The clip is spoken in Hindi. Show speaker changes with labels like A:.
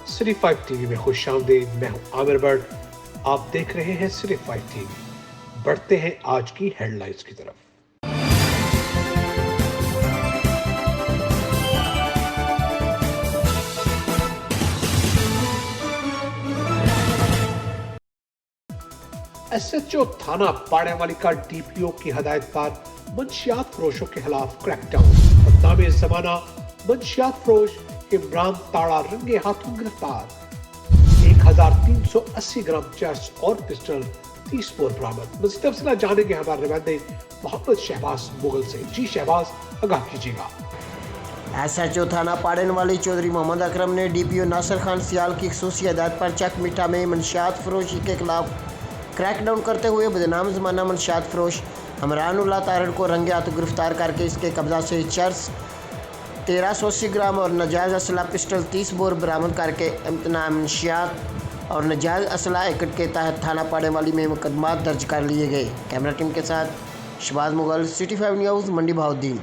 A: सिटी 5 टीवी में खुशामदीद। मैं हूं आमिर बट। आप देख रहे हैं सिटी 5 टीवी। बढ़ते हैं आज की हेडलाइंस की तरफ। एसएचओ थाना पाड़ेवाली का डीपीओ की हदायत पर मंशियात फरोशों के खिलाफ क्रैकडाउन। बदनामी जमाना मंशियात फरोश इमरान ताड़ा रंगे हाथों गिरफ्तार। 1380 ग्राम चर्च और पिस्टल 30 बोर बरामद। मज़ीद तफसीलात जानेंगे हमारे नुमाइंदे मोहम्मद शहबाज मुगल से। जी शहबाज, आगाह कीजिएगा।
B: एसएचओ थाना पाड़ेवाली चौधरी मोहम्मद अकरम ने डीपीओ नासिर खान सियाल की खसूसी हदायत पर चक मिठा में मंशियात फरोशी के खिलाफ क्रैकडाउन करते हुए बदनाम जमाना मंशियात फरोश हमरानुल्लाह तारड़ को रंगे हाथों गिरफ्तार करके इसके कब्जा से चर्च 1380 ग्राम और नाजायज़ असला पिस्टल 30 बोर बरामद करके इम्तना मंशियात और नाजायज़ असला एक्ट के तहत थाना पाड़ेवाली में मुकदमा दर्ज कर लिए गए। कैमरा टीम के साथ शहबाज मुगल, सिटी 5 न्यूज़, मंडी बहाउद्दीन।